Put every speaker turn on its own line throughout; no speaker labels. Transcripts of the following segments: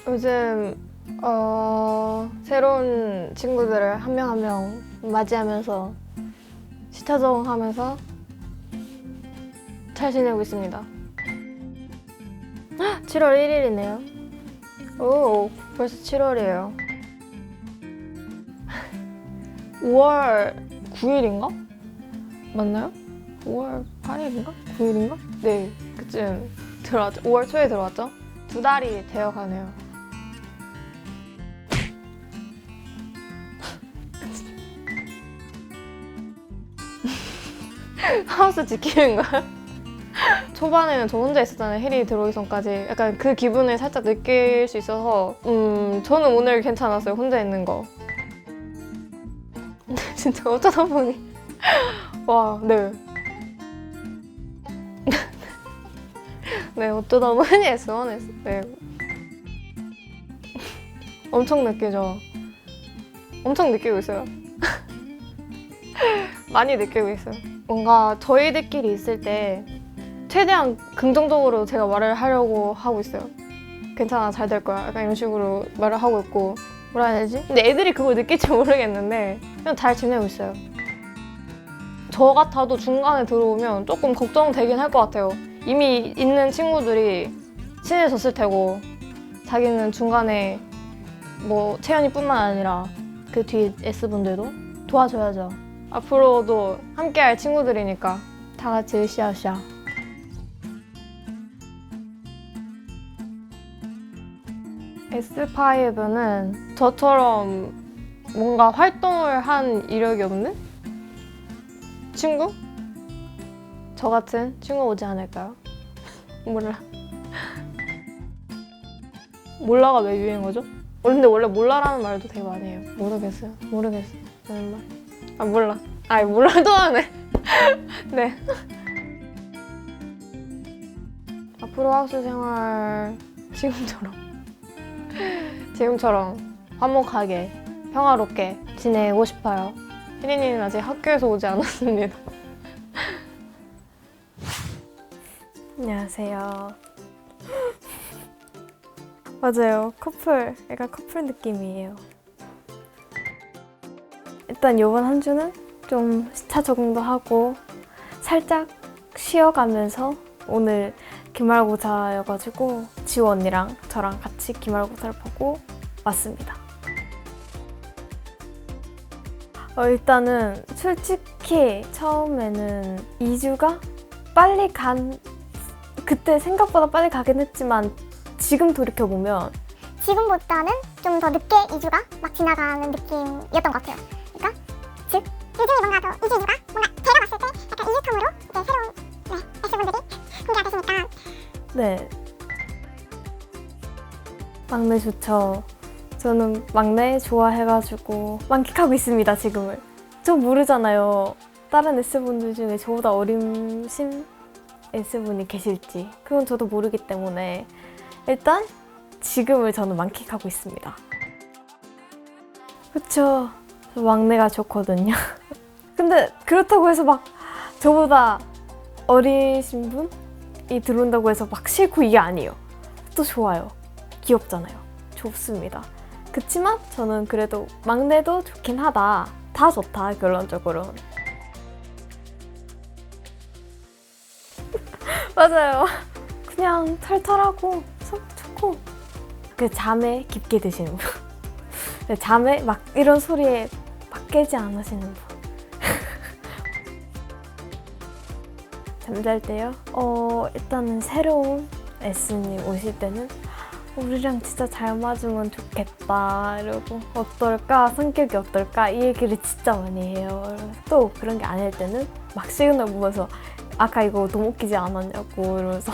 요즘 새로운 친구들을 한 명 한 명 맞이하면서 시차 적응하면서 잘 지내고 있습니다. 7월 1일이네요. 오, 벌써 7월이에요. 5월 9일인가? 맞나요? 5월 8일인가? 9일인가? 네, 그쯤 들어왔죠. 5월 초에 들어왔죠? 2달이 되어가네요. 하우스 지키는 거야? 초반에는 저 혼자 있었잖아요. 혜리 들어오기 전까지. 약간 그 기분을 살짝 느낄 수 있어서 저는 오늘 괜찮았어요. 혼자 있는 거. 진짜 어쩌다 보니 와, 네. 네, 어쩌다 보니 S1S. 네. 엄청 느끼죠? 엄청 느끼고 있어요. 많이 느끼고 있어요. 뭔가 저희들끼리 있을 때 최대한 긍정적으로 제가 말을 하려고 하고 있어요. 괜찮아, 잘 될 거야. 약간 이런 식으로 말을 하고 있고, 뭐라 해야 되지? 근데 애들이 그걸 느낄지 모르겠는데 그냥 잘 지내고 있어요. 저 같아도 중간에 들어오면 조금 걱정되긴 할 것 같아요. 이미 있는 친구들이 친해졌을 테고 자기는 중간에 뭐 채연이뿐만 아니라 그 뒤에 S분들도 도와줘야죠. 앞으로도 함께할 친구들이니까 다 같이 으쌰으쌰. S5는 저처럼 뭔가 활동을 한 이력이 없는 친구? 저 같은 친구 오지 않을까요? 몰라. 몰라가 왜 유행어죠? 근데 원래 몰라라는 말도 되게 많이 해요. 모르겠어요. 라는 말. 아, 몰라. 아이, 몰라도 하네. 네. 앞으로 하우스 생활 지금처럼 화목하게 평화롭게 지내고 싶어요. 혜린이는 아직 학교에서 오지 않았습니다. 안녕하세요. 맞아요. 약간 커플 느낌이에요. 일단 이번 한 주는 좀 시차 적응도 하고 살짝 쉬어가면서 오늘 기말고사여가지고 지호 언니랑 저랑 같이 기말고사를 보고 왔습니다. 일단은 솔직히 처음에는 2주가 그때 생각보다 빨리 가긴 했지만 지금 돌이켜보면
지금보다는 좀 더 늦게 2주가 막 지나가는 느낌이었던 것 같아요. 그러니까 즉 요즘이 뭔가 더 2주가 뭔가 제가 봤을 때 약간 2주 텀으로 이제 새로운 S분들이 공개가 되시니까
네, 막내 좋죠. 저는 막내 좋아해가지고 만끽하고 있습니다, 지금을. 전 모르잖아요. 다른 S분들 중에 저보다 어리신 S분이 계실지. 그건 저도 모르기 때문에 일단 지금을 저는 만끽하고 있습니다. 그쵸. 저 막내가 좋거든요. 근데 그렇다고 해서 막 저보다 어리신 분이 들어온다고 해서 막 싫고 이게 아니에요. 또 좋아요. 귀엽잖아요. 좋습니다. 그치만 저는 그래도 막내도 좋긴 하다. 다 좋다, 결론적으로. 맞아요. 그냥 털털하고 속 좋고 그 잠에 깊게 드시는 분. 잠에 막 이런 소리에 막 깨지 않으시는 분. 잠잘 때요? 일단은 새로운 S님 오실 때는 우리랑 진짜 잘 맞으면 좋겠다 이러고 어떨까? 성격이 어떨까? 이 얘기를 진짜 많이 해요. 또 그런 게 아닐 때는 막 시그널 보면서 아까 이거 너무 웃기지 않았냐고 이러면서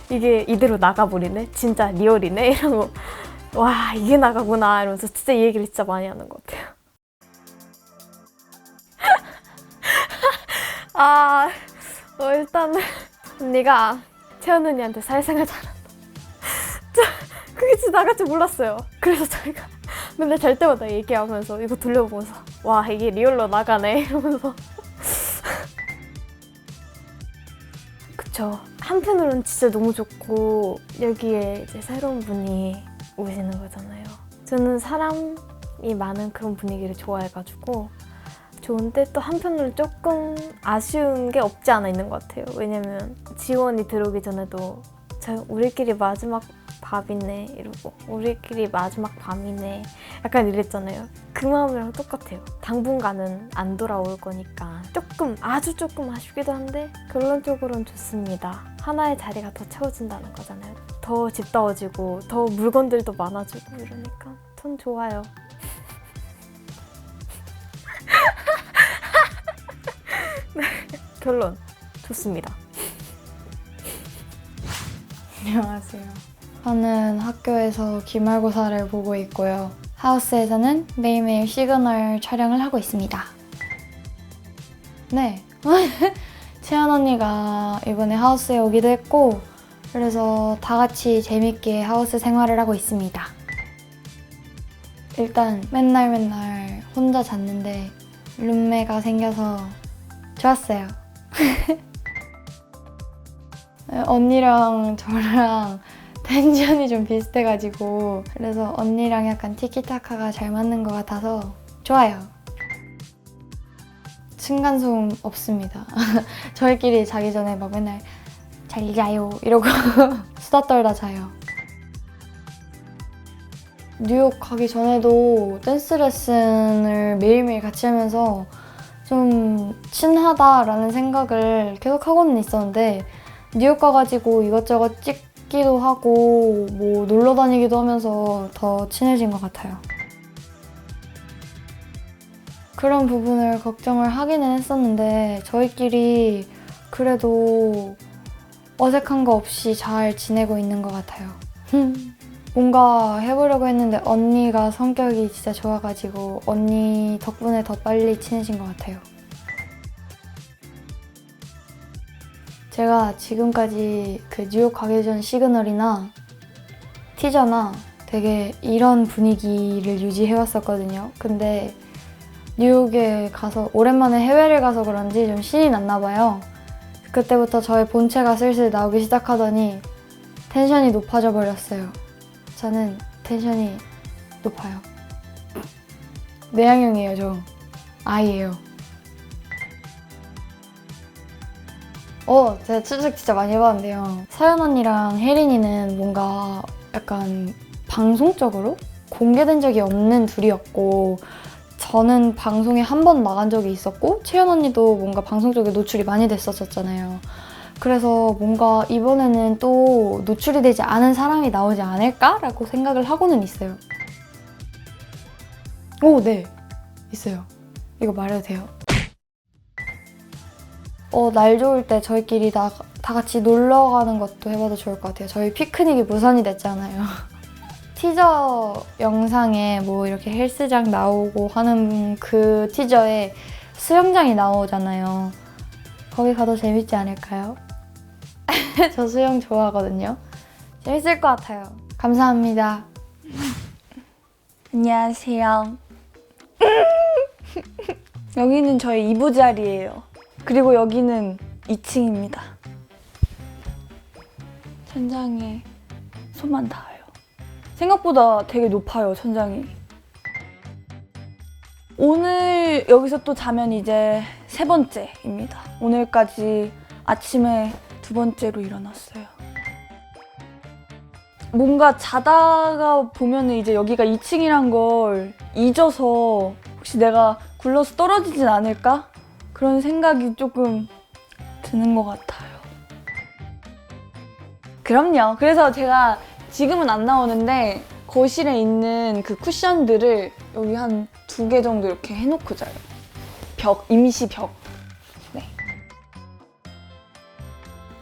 이게 이대로 나가버리네? 진짜 리얼이네? 이러고 와, 이게 나가구나 이러면서 진짜 이 얘기를 진짜 많이 하는 것 같아요. 일단은 언니가 채연 언니한테 사회생활 잘한다. 그게 진짜 나갈 줄 몰랐어요. 그래서 저희가 맨날 잘 때마다 얘기하면서 이거 돌려보면서 와, 이게 리얼로 나가네 이러면서 그쵸. 한편으로는 진짜 너무 좋고 여기에 이제 새로운 분이 오시는 거잖아요. 저는 사람이 많은 그런 분위기를 좋아해가지고 좋은데 또 한편으로 조금 아쉬운 게 없지 않아 있는 것 같아요. 왜냐면 지원이 들어오기 전에도 우리끼리 마지막 밥이네 이러고 우리끼리 마지막 밤이네 약간 이랬잖아요. 그 마음이랑 똑같아요. 당분간은 안 돌아올 거니까 아주 조금 아쉽기도 한데 결론적으로는 좋습니다. 하나의 자리가 더 채워진다는 거잖아요. 더 집다워지고 더 물건들도 많아지고 이러니까 전 좋아요. 네, 결론 좋습니다.
안녕하세요. 저는 학교에서 기말고사를 보고 있고요. 하우스에서는 매일매일 시그널 촬영을 하고 있습니다. 네. 채연 언니가 이번에 하우스에 오기도 했고 그래서 다 같이 재밌게 하우스 생활을 하고 있습니다. 일단 맨날 혼자 잤는데 룸메가 생겨서 좋았어요. 언니랑 저랑 텐션이 좀 비슷해가지고 그래서 언니랑 약간 티키타카가 잘 맞는 것 같아서 좋아요. 층간소음 없습니다. 저희끼리 자기 전에 막 맨날 잘 자요 이러고 수다 떨다 자요. 뉴욕 가기 전에도 댄스 레슨을 매일매일 같이 하면서 좀 친하다라는 생각을 계속 하고는 있었는데 뉴욕 가가지고 이것저것 찍기도 하고 뭐 놀러 다니기도 하면서 더 친해진 것 같아요. 그런 부분을 걱정을 하기는 했었는데 저희끼리 그래도 어색한 거 없이 잘 지내고 있는 것 같아요. 뭔가 해보려고 했는데 언니가 성격이 진짜 좋아가지고 언니 덕분에 더 빨리 친해진 것 같아요. 제가 지금까지 그 뉴욕 가기 전 시그널이나 티저나 되게 이런 분위기를 유지해왔었거든요. 근데 뉴욕에 가서 오랜만에 해외를 가서 그런지 좀 신이 났나 봐요. 그때부터 저의 본체가 슬슬 나오기 시작하더니 텐션이 높아져 버렸어요. 저는 텐션이 높아요. 내향형이에요, 저. 아이예요. 제가 추측 진짜 많이 해봤는데요. 서연 언니랑 혜린이는 뭔가 약간 방송적으로 공개된 적이 없는 둘이었고 저는 방송에 한 번 나간 적이 있었고 채연 언니도 뭔가 방송 쪽에 노출이 많이 됐었잖아요. 그래서 뭔가 이번에는 또 노출이 되지 않은 사람이 나오지 않을까라고 생각을 하고는 있어요. 네. 있어요. 이거 말해도 돼요? 날 좋을 때 저희끼리 다 같이 놀러 가는 것도 해봐도 좋을 것 같아요. 저희 피크닉이 무산이 됐잖아요. 티저 영상에 뭐 이렇게 헬스장 나오고 하는 그 티저에 수영장이 나오잖아요. 거기 가도 재밌지 않을까요? 저 수영 좋아하거든요. 재밌을 것 같아요. 감사합니다.
안녕하세요. 여기는 저희 이부자리예요. 그리고 여기는 2층입니다. 천장에 손만 닿아요. 생각보다 되게 높아요, 천장이. 오늘 여기서 또 자면 이제 3번째입니다. 오늘까지 아침에 2번째로 일어났어요. 뭔가 자다가 보면은 이제 여기가 2층이란 걸 잊어서 혹시 내가 굴러서 떨어지진 않을까? 그런 생각이 조금 드는 것 같아요. 그럼요. 그래서 제가 지금은 안 나오는데 거실에 있는 그 쿠션들을 여기 한 2개 정도 이렇게 해놓고 자요. 임시 벽.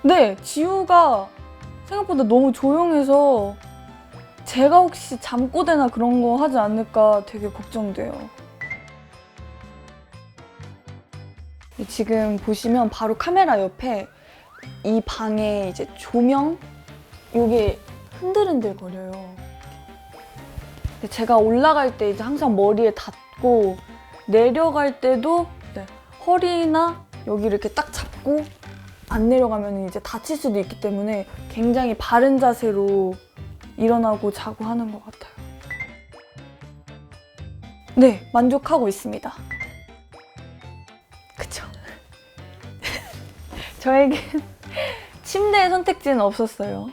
네, 지우가 생각보다 너무 조용해서 제가 혹시 잠꼬대나 그런 거 하지 않을까 되게 걱정돼요. 지금 보시면 바로 카메라 옆에 이 방에 이제 조명? 요게 흔들흔들 거려요. 근데 제가 올라갈 때 이제 항상 머리에 닿고 내려갈 때도 허리나 여기 이렇게 딱 잡고 안 내려가면 이제 다칠 수도 있기 때문에 굉장히 바른 자세로 일어나고 자고 하는 것 같아요. 네, 만족하고 있습니다. 그쵸? 저에겐 침대의 선택지는 없었어요.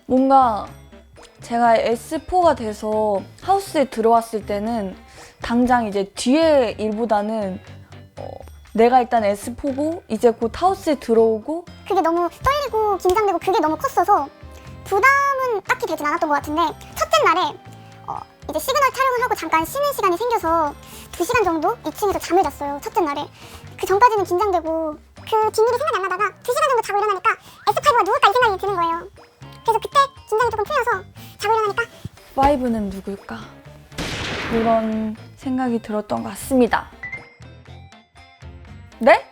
뭔가 제가 S4가 돼서 하우스에 들어왔을 때는 당장 이제 뒤에 일보다는 내가 일단 S4고 이제 곧 하우스에 들어오고
그게 너무 떨리고 긴장되고 그게 너무 컸어서 부담은 딱히 되진 않았던 것 같은데 첫째 날에 이제 시그널 촬영을 하고 잠깐 쉬는 시간이 생겨서 2시간 정도 2층에서 잠을 잤어요. 첫째 날에. 그 전까지는 긴장되고 그 뒷일이 생각이 안 나다가 2시간 정도 자고 일어나니까 S5가 누굴까 이 생각이 드는 거예요. 그래서 그때 긴장이 조금 풀려서 자고 일어나니까
5는 누굴까? 이런 생각이 들었던 것 같습니다. 네?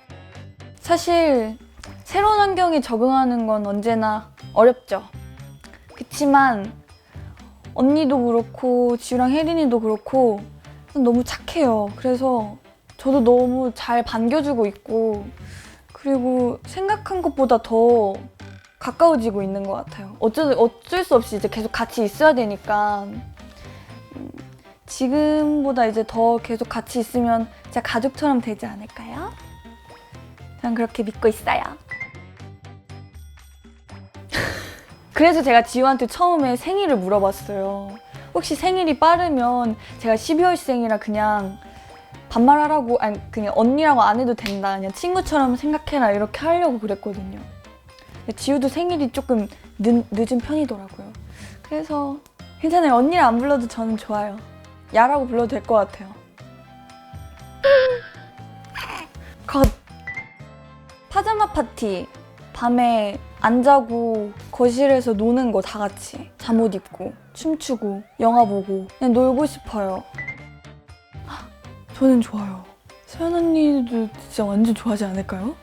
사실 새로운 환경에 적응하는 건 언제나 어렵죠. 그치만 언니도 그렇고 지우랑 혜린이도 그렇고 너무 착해요. 그래서 저도 너무 잘 반겨주고 있고 그리고 생각한 것보다 더 가까워지고 있는 것 같아요. 어쩔 수 없이 이제 계속 같이 있어야 되니까 지금보다 이제 더 계속 같이 있으면 진짜 가족처럼 되지 않을까요? 전 그렇게 믿고 있어요. 그래서 제가 지우한테 처음에 생일을 물어봤어요. 혹시 생일이 빠르면 제가 12월생이라 그냥 반말하라고, 아니 그냥 언니라고 안 해도 된다. 그냥 친구처럼 생각해라 이렇게 하려고 그랬거든요. 근데 지우도 생일이 조금 늦은 편이더라고요. 그래서 괜찮아요. 언니를 안 불러도 저는 좋아요. 야라고 불러도 될 것 같아요. 컷! 파자마 파티. 밤에 안 자고 거실에서 노는 거 다 같이. 잠옷 입고, 춤추고, 영화 보고 그냥 놀고 싶어요. 저는 좋아요. 서연 언니도 진짜 완전 좋아하지 않을까요?